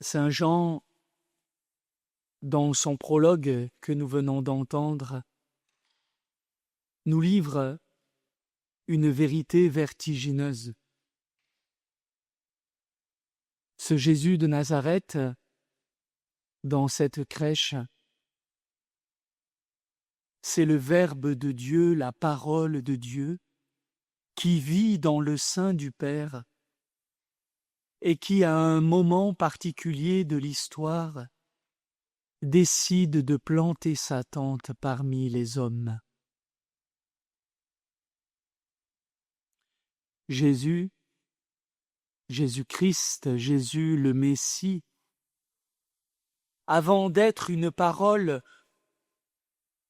Saint Jean, dans son prologue que nous venons d'entendre, nous livre une vérité vertigineuse. Ce Jésus de Nazareth, dans cette crèche, c'est le Verbe de Dieu, la parole de Dieu, qui vit dans le sein du Père et qui, à un moment particulier de l'histoire, décide de planter sa tente parmi les hommes. Jésus-Christ, Jésus le Messie, avant d'être une parole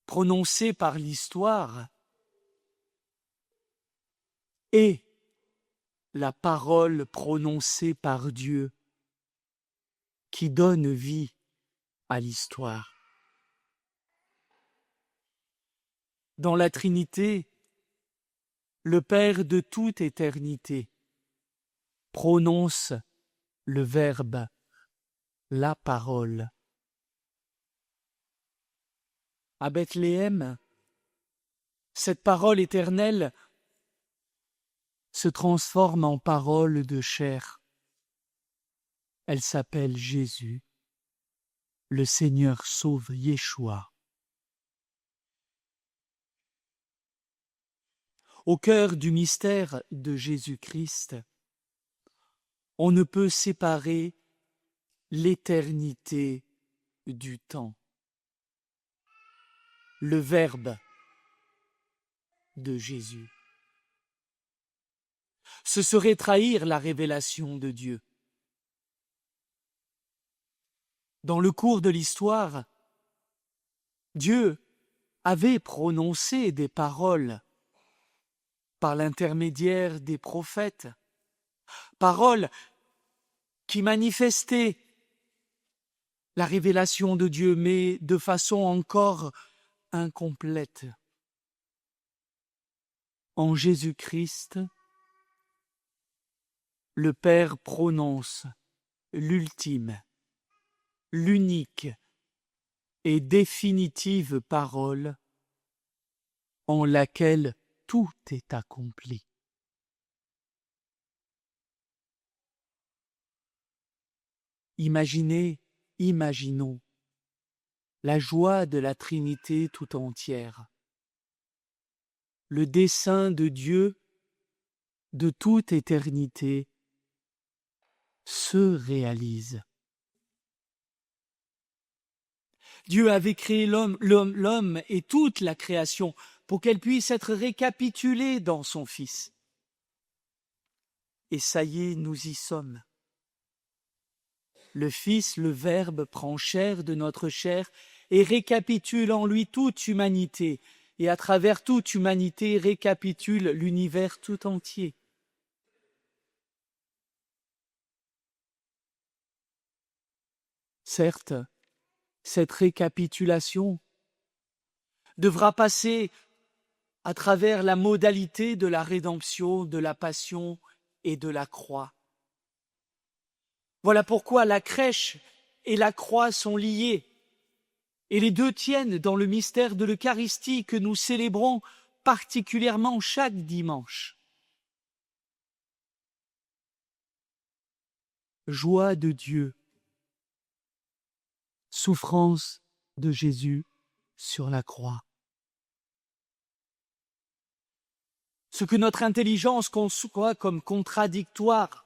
prononcée par l'histoire, est la parole prononcée par Dieu qui donne vie à l'histoire. Dans la Trinité, le Père de toute éternité prononce le Verbe, la parole. À Bethléem, cette parole éternelle se transforme en parole de chair. Elle s'appelle Jésus. Le Seigneur sauve Yeshua. Au cœur du mystère de Jésus-Christ, on ne peut séparer l'éternité du temps. Le Verbe de Jésus. Ce serait trahir la révélation de Dieu. Dans le cours de l'histoire, Dieu avait prononcé des paroles par l'intermédiaire des prophètes, paroles qui manifestaient la révélation de Dieu, mais de façon encore incomplète. En Jésus-Christ, le Père prononce l'ultime, l'unique et définitive parole en laquelle tout est accompli. Imaginons la joie de la Trinité tout entière. Le dessein de Dieu de toute éternité se réalise. Dieu avait créé l'homme et toute la création pour qu'elle puisse être récapitulée dans son Fils. Et ça y est, nous y sommes. Le Fils, le Verbe, prend chair de notre chair et récapitule en lui toute humanité, et à travers toute humanité récapitule l'univers tout entier. Certes, cette récapitulation devra passer à travers la modalité de la rédemption, de la passion et de la croix. Voilà pourquoi la crèche et la croix sont liées, et les deux tiennent dans le mystère de l'Eucharistie que nous célébrons particulièrement chaque dimanche. Joie de Dieu, souffrance de Jésus sur la croix. Ce que notre intelligence conçoit comme contradictoire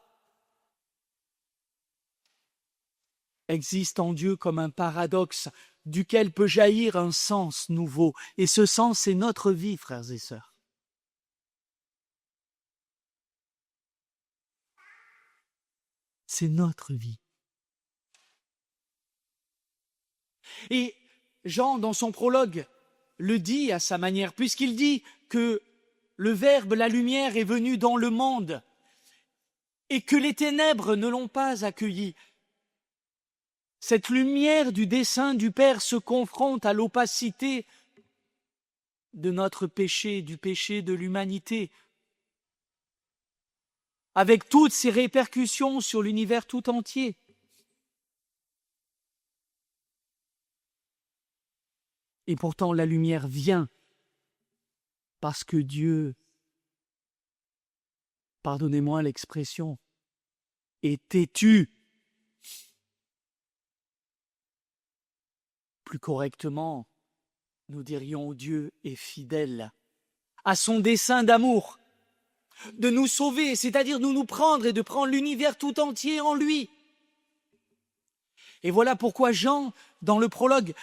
existe en Dieu comme un paradoxe duquel peut jaillir un sens nouveau. Et ce sens, c'est notre vie, frères et sœurs. C'est notre vie. Et Jean, dans son prologue, le dit à sa manière, puisqu'il dit que le Verbe, la lumière, est venu dans le monde et que les ténèbres ne l'ont pas accueilli. Cette lumière du dessein du Père se confronte à l'opacité de notre péché, du péché de l'humanité, avec toutes ses répercussions sur l'univers tout entier. Et pourtant la lumière vient parce que Dieu, pardonnez-moi l'expression, est têtu. Plus correctement, nous dirions Dieu est fidèle à son dessein d'amour, de nous sauver, c'est-à-dire de nous prendre et de prendre l'univers tout entier en lui. Et voilà pourquoi Jean, dans le prologue,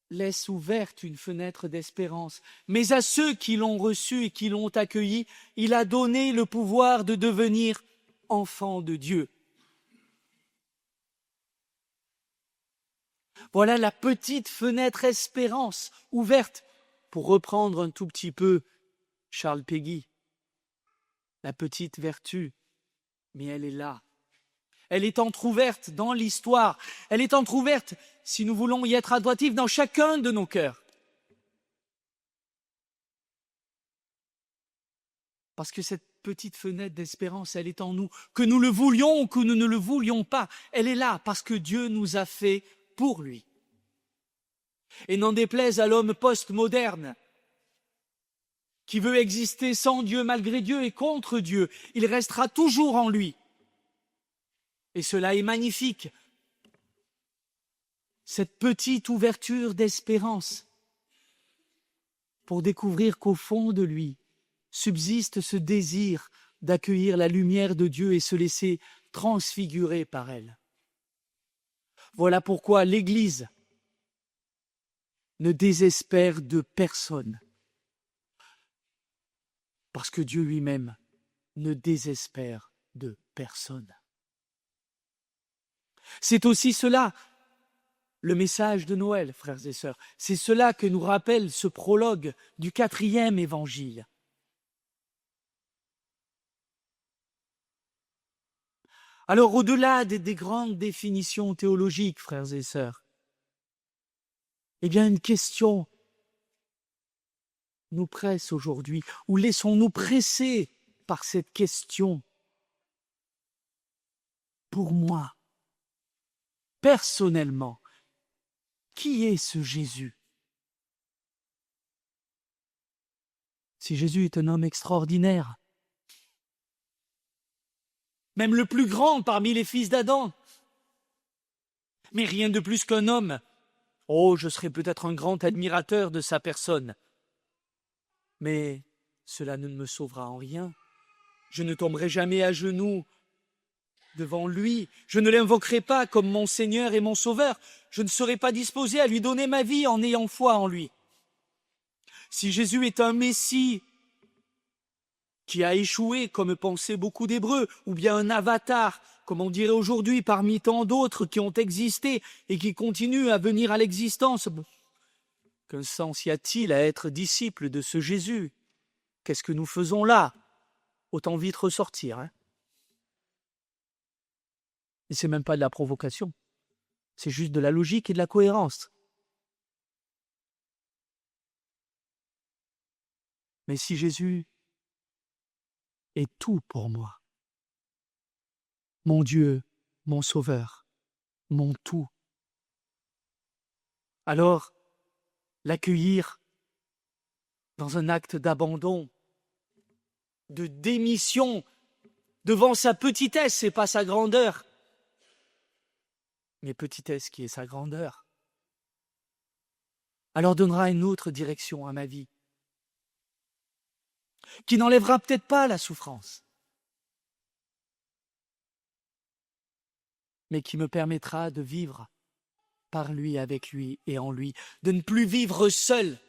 laisse ouverte une fenêtre d'espérance. Mais à ceux qui l'ont reçu et qui l'ont accueilli, il a donné le pouvoir de devenir enfants de Dieu. Voilà la petite fenêtre espérance ouverte, pour reprendre un tout petit peu Charles Péguy. La petite vertu, mais elle est là. Elle est entr'ouverte dans l'histoire. Elle est entr'ouverte, si nous voulons y être attentifs, dans chacun de nos cœurs. Parce que cette petite fenêtre d'espérance, elle est en nous. Que nous le voulions ou que nous ne le voulions pas, elle est là parce que Dieu nous a fait pour lui. Et n'en déplaise à l'homme postmoderne qui veut exister sans Dieu, malgré Dieu et contre Dieu, il restera toujours en lui. Et cela est magnifique. Cette petite ouverture d'espérance pour découvrir qu'au fond de lui subsiste ce désir d'accueillir la lumière de Dieu et se laisser transfigurer par elle. Voilà pourquoi l'Église ne désespère de personne, parce que Dieu lui-même ne désespère de personne. C'est aussi cela, le message de Noël, frères et sœurs. C'est cela que nous rappelle ce prologue du 4e évangile. Alors, au-delà des grandes définitions théologiques, frères et sœurs, eh bien, une question nous presse aujourd'hui, ou laissons-nous presser par cette question. Pour moi, personnellement, qui est ce Jésus? Si Jésus est un homme extraordinaire, même le plus grand parmi les fils d'Adam, mais rien de plus qu'un homme. Oh, je serais peut-être un grand admirateur de sa personne, mais cela ne me sauvera en rien. Je ne tomberai jamais à genoux devant lui. Je ne l'invoquerai pas comme mon Seigneur et mon Sauveur. Je ne serai pas disposé à lui donner ma vie en ayant foi en lui. Si Jésus est un Messie qui a échoué, comme pensaient beaucoup d'Hébreux, ou bien un avatar, comme on dirait aujourd'hui, parmi tant d'autres qui ont existé et qui continuent à venir à l'existence, quel sens y a-t-il à être disciple de ce Jésus? Qu'est-ce que nous faisons là? Autant vite ressortir. Et c'est même pas de la provocation, c'est juste de la logique et de la cohérence. Mais si Jésus est tout pour moi, mon Dieu, mon Sauveur, mon tout, alors l'accueillir dans un acte d'abandon, de démission devant sa petitesse et pas sa grandeur, mais petitesse qui est sa grandeur, alors donnera une autre direction à ma vie, qui n'enlèvera peut-être pas la souffrance, mais qui me permettra de vivre par lui, avec lui et en lui, de ne plus vivre seul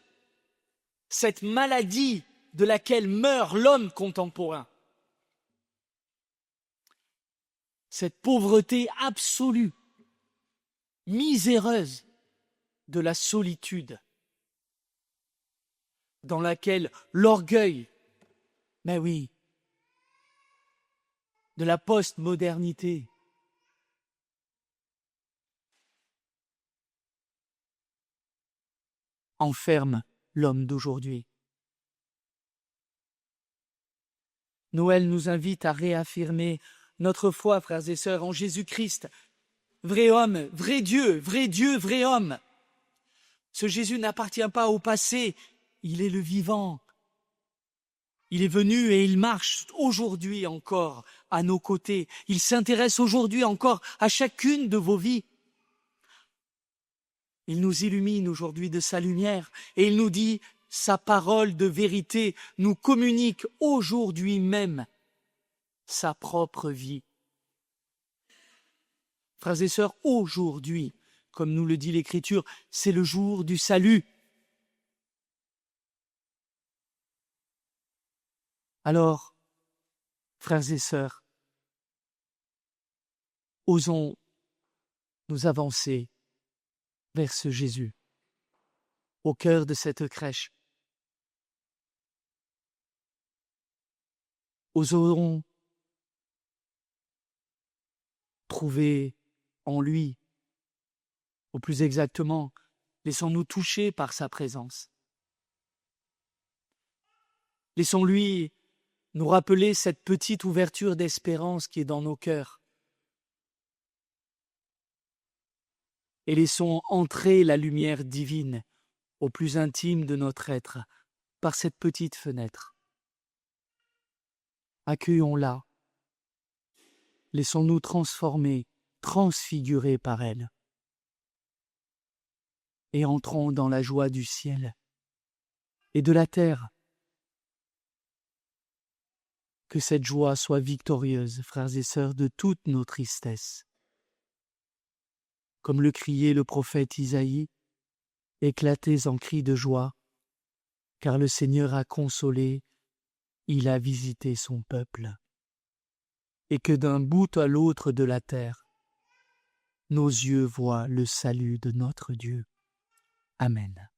cette maladie de laquelle meurt l'homme contemporain, cette pauvreté absolue, miséreuse de la solitude, dans laquelle l'orgueil, mais oui, de la postmodernité, enferme l'homme d'aujourd'hui. Noël nous invite à réaffirmer notre foi, frères et sœurs, en Jésus-Christ, vrai homme, vrai Dieu, vrai homme, Ce Jésus n'appartient pas au passé, il est le vivant. Il est venu et il marche aujourd'hui encore à nos côtés. Il s'intéresse aujourd'hui encore à chacune de vos vies. Il nous illumine aujourd'hui de sa lumière et il nous dit, sa parole de vérité nous communique aujourd'hui même sa propre vie. Frères et sœurs, aujourd'hui, comme nous le dit l'Écriture, c'est le jour du salut. Alors, frères et sœurs, osons nous avancer vers ce Jésus, au cœur de cette crèche. Osons trouver en lui, ou plus exactement, laissons-nous toucher par sa présence. Laissons-lui nous rappeler cette petite ouverture d'espérance qui est dans nos cœurs. Et laissons entrer la lumière divine au plus intime de notre être par cette petite fenêtre. Accueillons-la. Laissons-nous transformer, transfigurer par elle. Et entrons dans la joie du ciel et de la terre. Que cette joie soit victorieuse, frères et sœurs, de toutes nos tristesses. Comme le criait le prophète Isaïe, éclatez en cris de joie, car le Seigneur a consolé, il a visité son peuple. Et que d'un bout à l'autre de la terre, nos yeux voient le salut de notre Dieu. Amen.